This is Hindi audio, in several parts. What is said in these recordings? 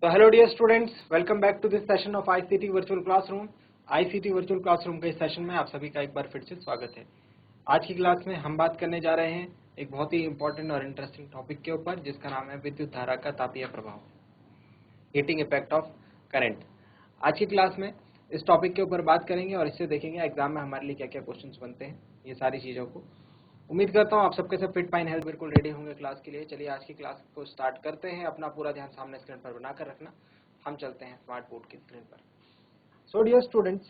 तो hello dear students, welcome back to this session of ICT virtual classroom. ICT virtual classroom के इस सेशन में आप सभी का एक बार फिर से स्वागत है। आज की क्लास में हम बात करने जा रहे हैं एक बहुत ही इंपॉर्टेंट और इंटरेस्टिंग टॉपिक के ऊपर, जिसका नाम है विद्युत धारा का तापीय प्रभाव, हीटिंग इफेक्ट ऑफ करंट। आज की क्लास में इस टॉपिक के ऊपर बात करेंगे और इससे देखेंगे एग्जाम में हमारे लिए क्या क्या क्वेश्चंस बनते हैं, ये सारी चीज़ों को। उम्मीद करता हूँ आप सबके सब फिट फाइन हेल्थ बिल्कुल रेडी होंगे क्लास के लिए। चलिए आज की क्लास को स्टार्ट करते हैं। अपना पूरा ध्यान सामने स्क्रीन पर बनाकर रखना। हम चलते हैं स्मार्ट बोर्ड की स्क्रीन पर। So dear students,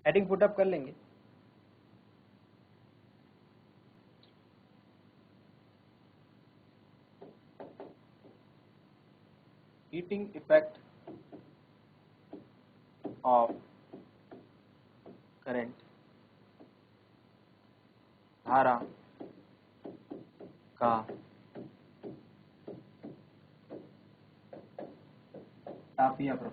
heading put up कर लेंगे। हीटिंग इफेक्ट ऑफ करंट, धारा का तापीय प्रभाव।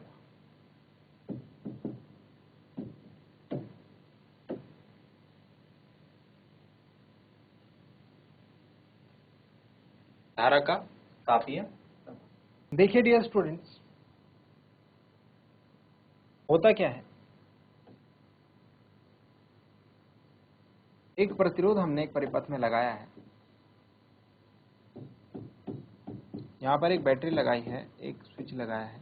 धारा का तापीय प्रभाव। देखिए डियर स्टूडेंट्स, होता क्या है, एक प्रतिरोध हमने एक परिपथ में लगाया है। यहाँ पर एक बैटरी लगाई है, एक स्विच लगाया है।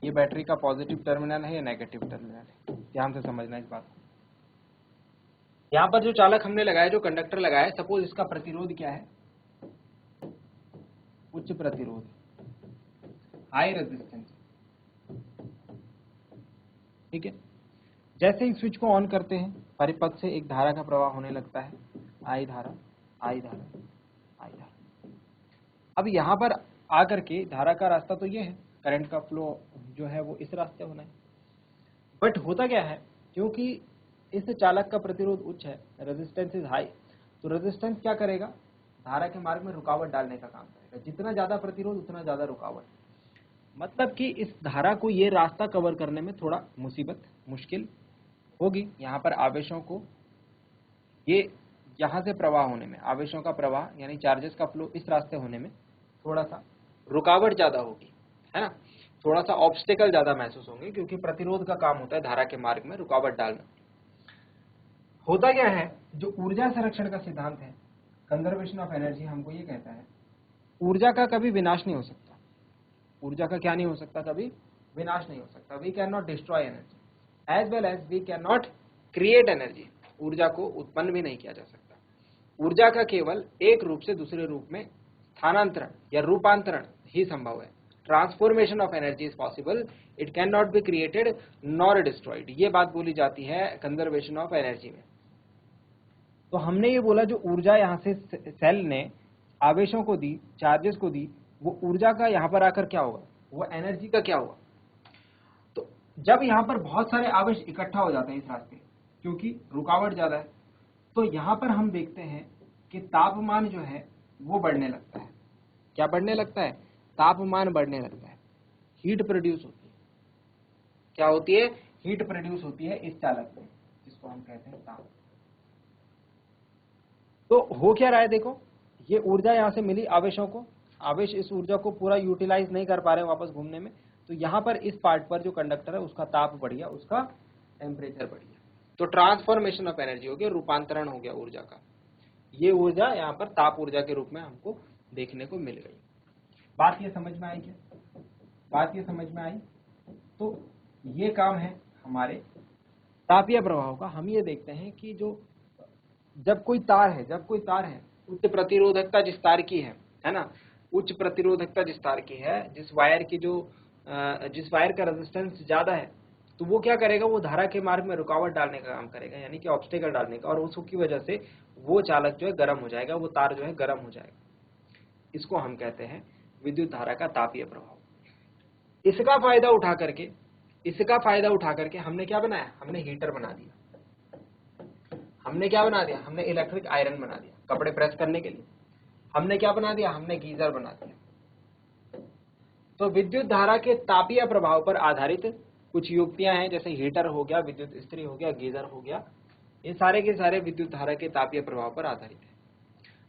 ये बैटरी का पॉजिटिव टर्मिनल है या नेगेटिव टर्मिनल है, ध्यान से समझना इस बात को। यहाँ पर जो चालक हमने लगाया, जो कंडक्टर लगाया है, सपोज इसका प्रतिरोध क्या है, उच्च प्रतिरोध, हाई रेजिस्टेंस, ठीक है। जैसे ही स्विच को ऑन करते हैं, परिपथ से एक धारा का प्रवाह होने लगता है, आई धारा, आई धारा, आई धारा। अब यहाँ पर आकर के धारा का रास्ता तो ये है, करंट का फ्लो जो है वो इस रास्ते होना है। बट होता क्या है, क्योंकि इस चालक का प्रतिरोध उच्च है, रेजिस्टेंस इज हाई, तो रेजिस्टेंस क्या करेगा, धारा के मार्ग में रुकावट डालने का काम करेगा। जितना ज्यादा प्रतिरोध उतना ज्यादा रुकावट, मतलब कि इस धारा को ये रास्ता कवर करने में थोड़ा मुश्किल होगी। यहाँ पर आवेशों को ये यहाँ से प्रवाह होने में, आवेशों का प्रवाह यानी चार्जेस का फ्लो इस रास्ते होने में थोड़ा सा रुकावट ज्यादा होगी, है ना। थोड़ा सा ऑब्स्टेकल ज्यादा महसूस होंगे, क्योंकि प्रतिरोध का काम होता है धारा के मार्ग में रुकावट डालना। होता क्या है, जो ऊर्जा संरक्षण का सिद्धांत है, कंजर्वेशन ऑफ एनर्जी, हमको ये कहता है ऊर्जा का कभी विनाश नहीं हो सकता। ऊर्जा का क्या नहीं हो सकता, कभी विनाश नहीं हो सकता। We can not destroy energy as well as we can not create energy. ऊर्जा को उत्पन्न भी नहीं किया जा सकता। ऊर्जा का केवल एक रूप से दूसरे रूप में स्थानांतरण या रूपांतरण ही संभव है। Transformation of energy is possible, it can not be created nor destroyed. ये बात बोली जाती है कंजर्वेशन ऑफ एनर्जी में। तो हमने ये बोला, जो ऊर्जा यहाँ से सेल ने आवेशों को दी, चार्जेस को दी, वो ऊर्जा का यहाँ पर आकर क्या होगा, वो एनर्जी का क्या हुआ। तो जब यहाँ पर बहुत सारे आवेश इकट्ठा हो जाते हैं इस रास्ते, क्योंकि रुकावट ज्यादा है, तो यहाँ पर हम देखते हैं कि तापमान जो है वो बढ़ने लगता है। क्या बढ़ने लगता है, तापमान बढ़ने लगता है। हीट प्रोड्यूस होती है। क्या होती है, हीट प्रोड्यूस होती है इस चालक में, जिसको हम कहते हैं ताप। तो हो क्या रहा है, देखो, ये ऊर्जा यहाँ से मिली आवेशों को, आवेश इस ऊर्जा को पूरा यूटिलाइज नहीं कर पा रहे वापस घूमने में, तो यहाँ पर इस पार्ट पर जो कंडक्टर है उसका ताप बढ़ गया, उसका टेम्परेचर बढ़ गया। तो ट्रांसफॉर्मेशन ऑफ एनर्जी हो गया, रूपांतरण हो गया ऊर्जा का। ये ऊर्जा यहाँ पर ताप ऊर्जा के रूप में हमको देखने को मिल गई। बात ये समझ में आई क्या, बात ये समझ में आई। तो ये काम है हमारे तापीय प्रभाव का। हम ये देखते हैं कि जो जब कोई तार है उच्च प्रतिरोधकता जिस तार की है ना, उच्च प्रतिरोधकता जिस तार की है, जिस वायर का रेजिस्टेंस ज्यादा है, तो वो क्या करेगा, वो धारा के मार्ग में रुकावट डालने का काम करेगा, यानी कि ऑब्स्टेकल डालने का, और उसकी वजह से वो चालक जो है गर्म हो जाएगा, वो तार जो है गर्म हो जाएगा। इसको हम कहते हैं विद्युत धारा का तापीय प्रभाव। इसका फायदा उठा करके हमने क्या बनाया, हमने हीटर बना दिया। हमने क्या बना दिया, हमने इलेक्ट्रिक आयरन बना दिया कपड़े प्रेस करने के लिए। हमने क्या बना दिया, हमने गीजर बना दिया। तो विद्युत धारा के तापीय प्रभाव पर आधारित कुछ युक्तियां हैं, जैसे हीटर हो गया, विद्युत इस्त्री हो गया, गीजर हो गया, ये सारे के सारे विद्युत धारा के तापीय प्रभाव पर आधारित है।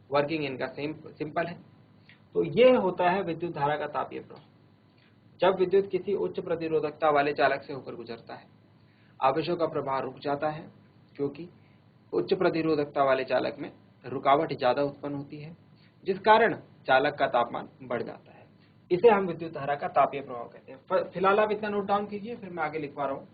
वर्किंग इनका सिंपल है। तो ये होता है विद्युत धारा का तापीय प्रवाह। जब विद्युत किसी उच्च प्रतिरोधकता वाले चालक से होकर गुजरता है, आवेशों का प्रवाह रुक जाता है, क्योंकि उच्च प्रतिरोधकता वाले चालक में रुकावट ज्यादा उत्पन्न होती है, जिस कारण चालक का तापमान बढ़ जाता है। इसे हम विद्युत धारा का तापीय प्रभाव कहते हैं। फिलहाल आप इतना नोट डाउन कीजिए, फिर मैं आगे लिखवा रहा हूं।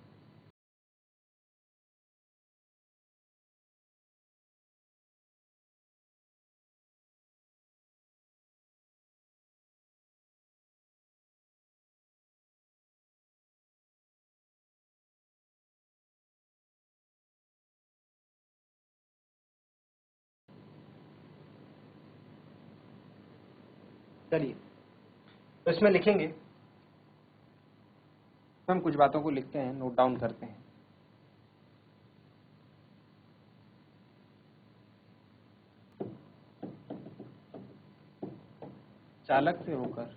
चलिए, तो इसमें लिखेंगे, हम कुछ बातों को लिखते हैं, नोट डाउन करते हैं। चालक से होकर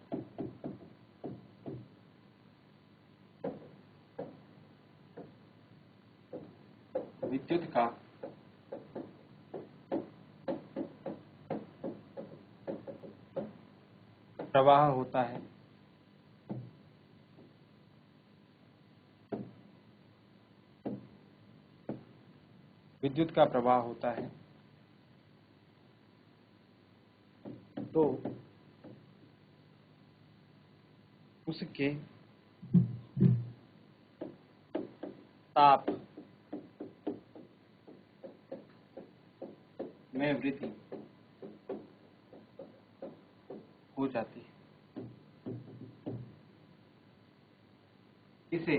विद्युत का प्रवाह होता है, विद्युत का प्रवाह होता है, तो उसके ताप में वृद्धि हो जाती है। इसे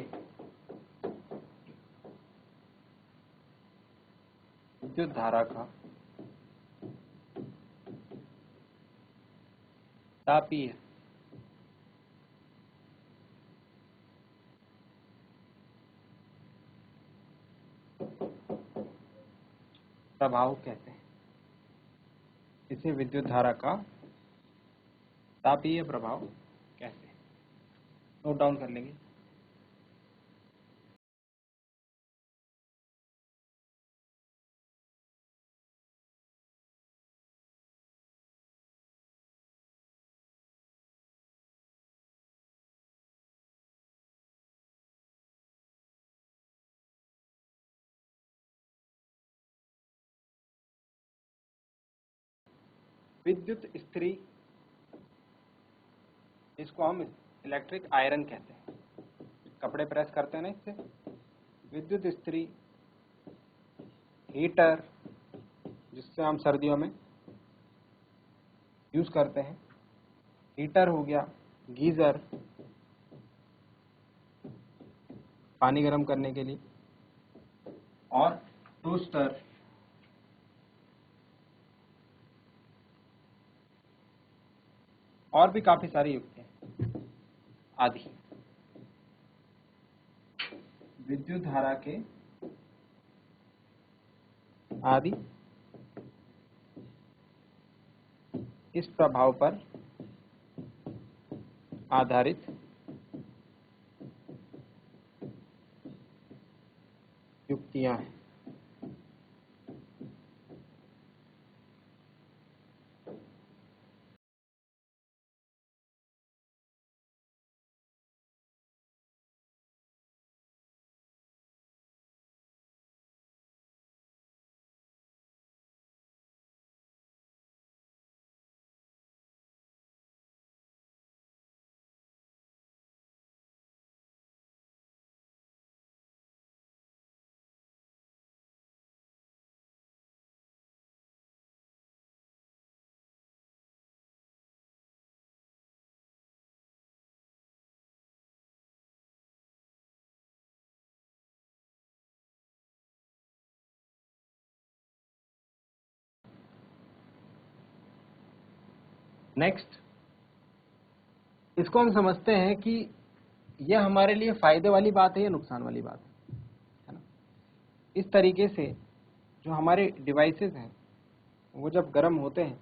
विद्युत धारा का तापीय प्रभाव कहते हैं। इसे विद्युत धारा का तापीय प्रभाव कहते हैं। नोट डाउन कर लेंगे। विद्युत इस्त्री, इसको हम इलेक्ट्रिक आयरन कहते हैं, कपड़े प्रेस करते हैं ना इससे। विद्युत इस्त्री, हीटर जिससे हम सर्दियों में यूज करते हैं, हीटर हो गया, गीजर पानी गर्म करने के लिए, और टोस्टर और भी काफी सारी युक्तियां आदि विद्युत धारा के आदि इस प्रभाव पर आधारित युक्तियां हैं। नेक्स्ट, इसको हम समझते हैं कि यह हमारे लिए फायदे वाली बात है या नुकसान वाली बात है ना। इस तरीके से जो हमारे डिवाइसेस हैं वो जब गर्म होते हैं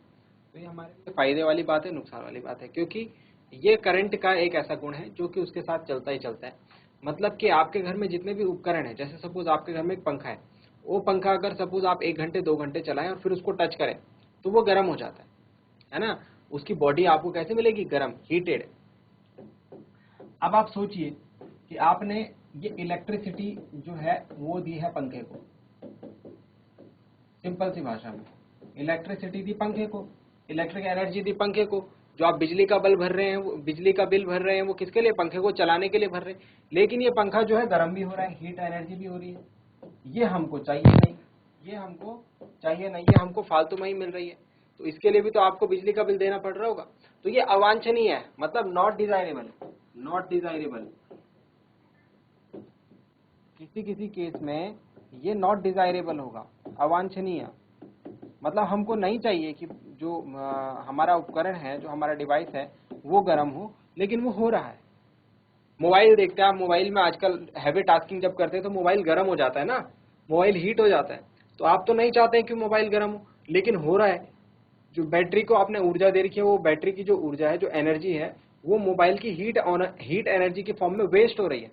तो ये हमारे लिए फायदे वाली बात है, नुकसान वाली बात है, क्योंकि ये करंट का एक ऐसा गुण है जो कि उसके साथ चलता ही चलता है। मतलब कि आपके घर में जितने भी उपकरण हैं, जैसे सपोज आपके घर में एक पंखा है, वो पंखा अगर सपोज आप 1 घंटे 2 घंटे चलाएं और फिर उसको टच करें तो वो गर्म हो जाता है ना। उसकी बॉडी आपको कैसे मिलेगी, गर्म, हीटेड। अब आप सोचिए कि आपने ये इलेक्ट्रिसिटी जो है वो दी है पंखे को, सिंपल सी भाषा में इलेक्ट्रिसिटी दी पंखे को, इलेक्ट्रिक एनर्जी दी पंखे को। जो आप बिजली का बिल भर रहे हैं, वो बिजली का बिल भर रहे हैं, वो किसके लिए, पंखे को चलाने के लिए भर रहे हैं। लेकिन ये पंखा जो है गर्म भी हो रहा है, हीट एनर्जी भी हो रही है। ये हमको चाहिए नहीं, ये हमको चाहिए नहीं, ये हमको फालतू में ही मिल रही है। तो इसके लिए भी तो आपको बिजली का बिल देना पड़ रहा होगा। तो ये अवांछनीय है, मतलब नॉट डिजायरेबल, नॉट डिजायरेबल। किसी किसी केस में ये नॉट डिजायरेबल होगा, अवांछनीय। मतलब हमको नहीं चाहिए कि जो हमारा उपकरण है, जो हमारा डिवाइस है वो गर्म हो, लेकिन वो हो रहा है। मोबाइल देखते हैं आप, मोबाइल में आजकल हैवी टास्किंग जब करते हैं तो मोबाइल गर्म हो जाता है ना, मोबाइल हीट हो जाता है। तो आप तो नहीं चाहते हैं कि मोबाइल गर्म हो, लेकिन हो रहा है। जो बैटरी को आपने ऊर्जा दे रखी है, वो बैटरी की जो ऊर्जा है, जो एनर्जी है, वो मोबाइल की हीट एनर्जी के फॉर्म में वेस्ट हो रही है।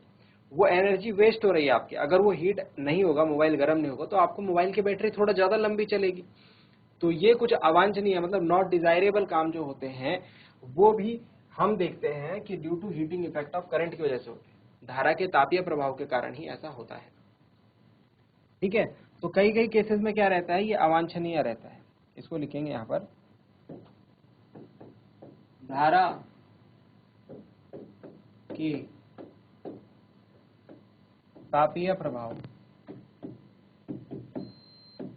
वो एनर्जी वेस्ट हो रही है आपकी। अगर वो हीट नहीं होगा, मोबाइल गर्म नहीं होगा, तो आपको मोबाइल की बैटरी थोड़ा ज्यादा लंबी चलेगी। तो ये कुछ अवांछनीय, मतलब नॉट डिजायरेबल काम जो होते हैं, वो भी हम देखते हैं कि due to heating effect of current की वजह से होते हैं। धारा के तापीय प्रभाव के कारण ही ऐसा होता है। ठीक है, तो कई कई केसेस में क्या रहता है, ये अवांछनीय रहता है। इसको लिखेंगे यहां पर, धारा की तापीय प्रभाव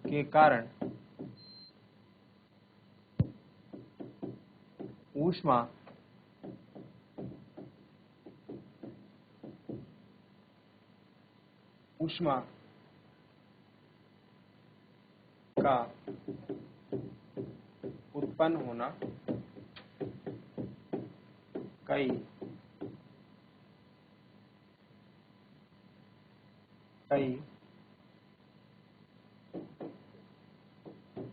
के कारण ऊष्मा का उत्पन्न होना कई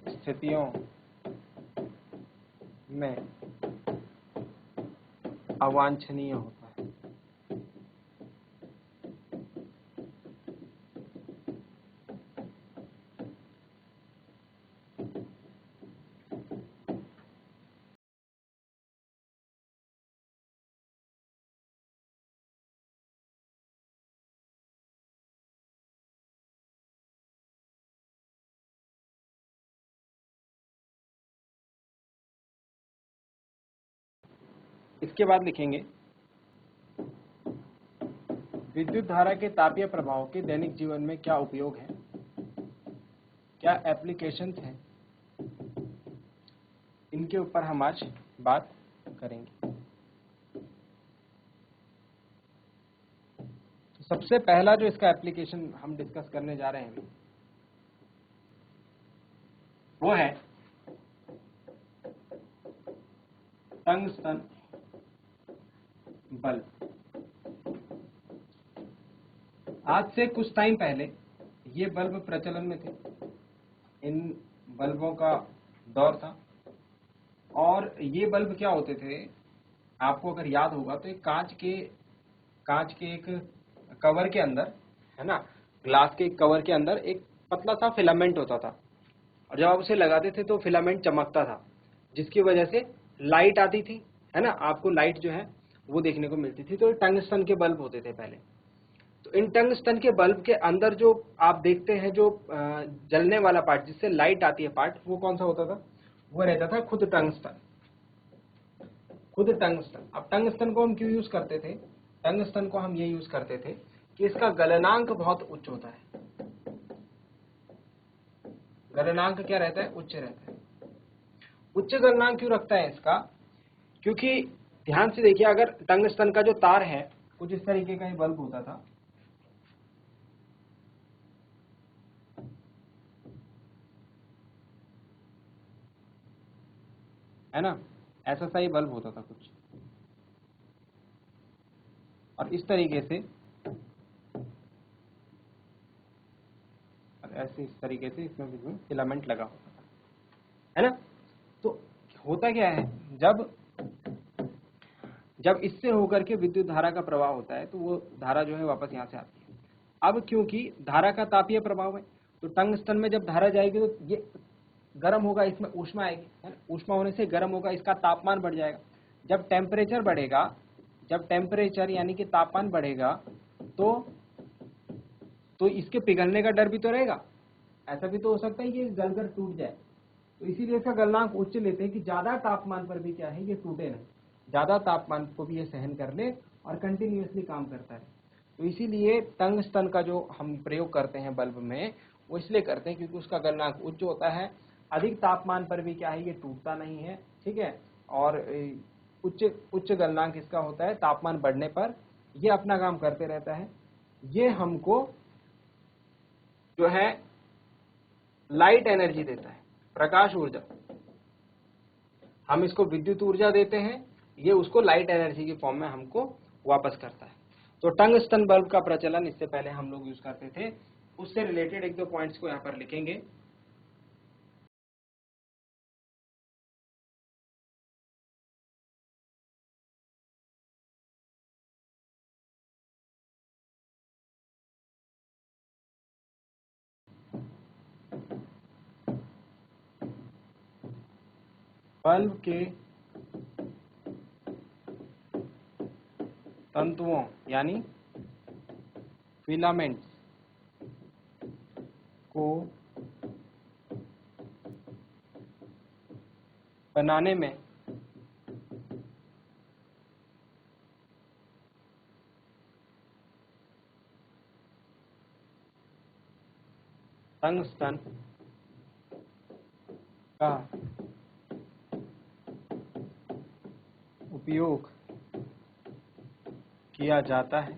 स्थितियों में अवांछनीय होता है। इसके बाद लिखेंगे, विद्युत धारा के तापीय प्रभाव के दैनिक जीवन में क्या उपयोग है, क्या एप्लीकेशंस हैं, इनके ऊपर हम आज बात करेंगे। तो सबसे पहला जो इसका एप्लीकेशन हम डिस्कस करने जा रहे हैं वो है टंगस्टन बल्ब। आज से कुछ टाइम पहले ये बल्ब प्रचलन में थे, इन बल्बों का दौर था। और ये बल्ब क्या होते थे, आपको अगर याद होगा तो एक कांच के एक कवर के अंदर, है ना, ग्लास के एक कवर के अंदर एक पतला सा फिलामेंट होता था। और जब आप उसे लगाते थे तो फिलामेंट चमकता था, जिसकी वजह से लाइट आती थी, है ना, आपको लाइट जो है वो देखने को मिलती थी। तो टंगस्टन के बल्ब होते थे पहले। तो इन टंगस्टन के बल्ब के अंदर जो आप देखते हैं, जो जलने वाला पार्ट, जिससे लाइट आती है पार्ट, वो कौन सा होता था, वो रहता था खुद टंगस्टन, खुद टंगस्टन। अब टंगस्टन को हम क्यों यूज करते थे, टंगस्टन को हम ये यूज करते थे कि इसका गलनांक बहुत उच्च होता है। गलनांक क्या रहता है, उच्च रहता है। उच्च गलनांक क्यों रखता है इसका, क्योंकि ध्यान से देखिए, अगर टंगस्टन का जो तार है कुछ इस तरीके का ही बल्ब होता था, है ना, ऐसा सा ही बल्ब होता था कुछ, और इस तरीके से, ऐसे इस तरीके से इसमें भी फिलामेंट लगा होता था, है ना। तो होता क्या है, जब इससे होकर के विद्युत धारा का प्रवाह होता है तो वो धारा जो है वापस यहाँ से आती है। अब क्योंकि धारा का तापीय प्रभाव है, तो टंगस्टन में जब धारा जाएगी तो ये गर्म होगा इसमें ऊष्मा आएगी, है ना, ऊष्मा होने से गर्म होगा, इसका तापमान बढ़ जाएगा। जब टेम्परेचर बढ़ेगा, जब टेम्परेचर यानी कि तापमान बढ़ेगा तो इसके पिघलने का डर भी तो रहेगा। ऐसा भी तो हो सकता है कि ये गलकर टूट जाए, तो इसीलिए इसका गलनांक उच्च लेते हैं कि ज्यादा तापमान पर भी क्या है ये टूटे नहीं, ज्यादा तापमान को भी ये सहन कर ले और कंटिन्यूअसली काम करता है। तो इसीलिए टंगस्टन का जो हम प्रयोग करते हैं बल्ब में, वो इसलिए करते हैं क्योंकि उसका गलनांक उच्च होता है, अधिक तापमान पर भी क्या है ये टूटता नहीं है, ठीक है। और उच्च उच्च गलनांक इसका होता है, तापमान बढ़ने पर ये अपना काम करते रहता है। ये हमको जो है लाइट एनर्जी देता है, प्रकाश ऊर्जा। हम इसको विद्युत ऊर्जा देते हैं, ये उसको लाइट एनर्जी की फॉर्म में हमको वापस करता है। तो टंगस्टन बल्ब का प्रचलन इससे पहले हम लोग यूज करते थे, उससे रिलेटेड एक दो पॉइंट्स को यहाँ पर लिखेंगे। बल्ब के तंतुओं यानी फिलामेंट्स को बनाने में टंगस्टन का उपयोग किया जाता है,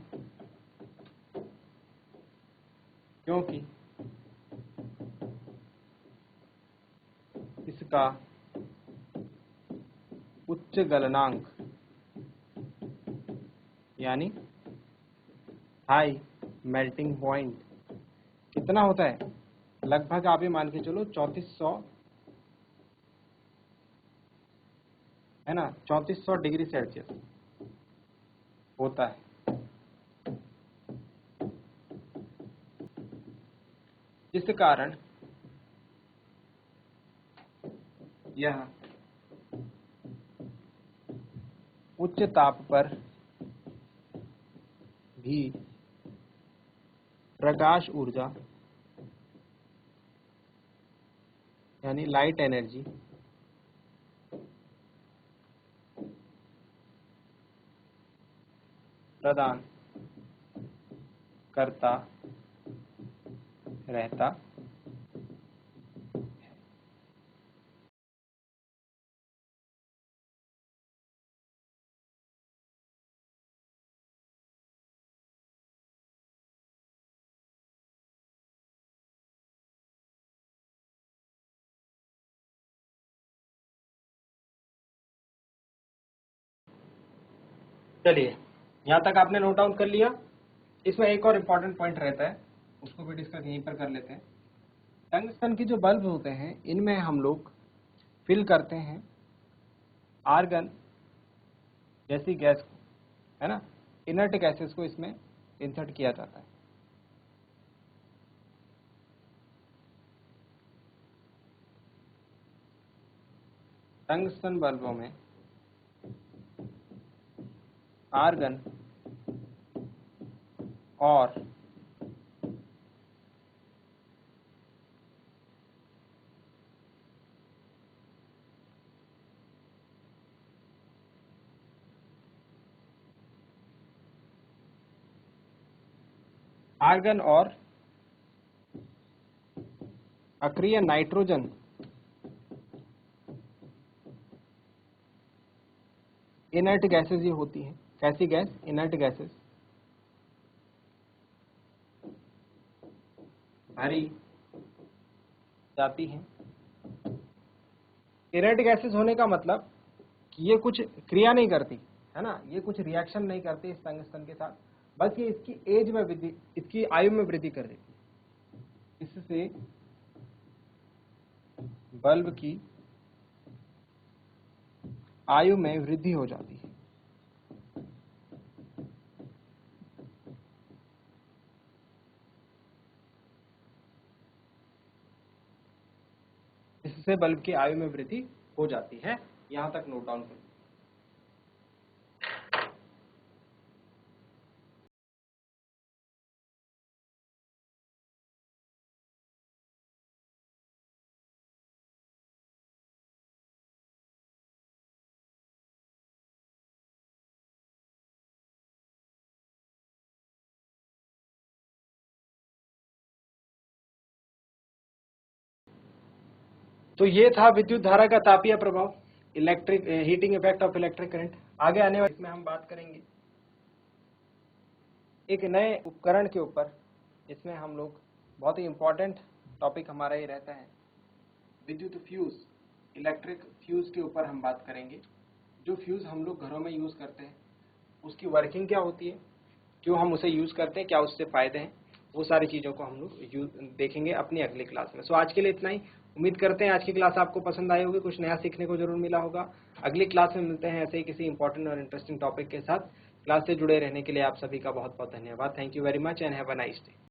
क्योंकि इसका उच्च गलनांक यानी हाई मेल्टिंग पॉइंट कितना होता है, लगभग आप ये मान के चलो 3400, है ना, 3400 डिग्री सेल्सियस होता है, जिस कारण यह उच्च ताप पर भी प्रकाश ऊर्जा यानी लाइट एनर्जी प्रदान करता रहता। चलिए, यहाँ तक आपने नोट डाउन कर लिया। इसमें एक और इम्पोर्टेंट पॉइंट रहता है, उसको भी डिस्कस यहीं पर कर लेते हैं। टंगस्टन के जो बल्ब होते हैं, इनमें हम लोग फिल करते हैं आर्गन जैसी गैस को, है ना, इनर्ट गैसेस को इसमें इंसर्ट किया जाता है। टंगस्टन बल्बों में आर्गन और अक्रिय नाइट्रोजन इनर्ट गैसेस ये होती हैं। कैसी गैस? इनर्ट गैसेस, भरी जाती हैं। इनर्ट गैसेस होने का मतलब कि ये कुछ क्रिया नहीं करती, है ना, ये कुछ रिएक्शन नहीं करती इस टंगस्टन के साथ, बस ये इसकी एज में वृद्धि, इसकी आयु में वृद्धि कर देती है। इससे बल्ब की आयु में वृद्धि हो जाती है। इससे उससे बल्ब की आयु में वृद्धि हो जाती है। यहां तक नोट डाउन करें। तो ये था विद्युत धारा का तापीय प्रभाव, electric heating effect of electric current. आगे आने वाले इसमें हम बात करेंगे एक नए उपकरण के ऊपर। इसमें हम लोग बहुत ही इंपॉर्टेंट टॉपिक हमारा ये रहता है विद्युत फ्यूज, इलेक्ट्रिक फ्यूज के ऊपर हम बात करेंगे। जो फ्यूज हम लोग घरों में यूज करते हैं उसकी वर्किंग क्या होती है, क्यों हम उसे यूज करते हैं, क्या उससे फायदे हैं, वो सारी चीजों को हम लोग देखेंगे अपनी अगली क्लास में। सो आज के लिए इतना ही। उम्मीद करते हैं आज की क्लास आपको पसंद आई होगी, कुछ नया सीखने को जरूर मिला होगा। अगली क्लास में मिलते हैं ऐसे ही किसी इंपॉर्टेंट और इंटरेस्टिंग टॉपिक के साथ। क्लास से जुड़े रहने के लिए आप सभी का बहुत बहुत धन्यवाद। Thank you very much and have a nice day.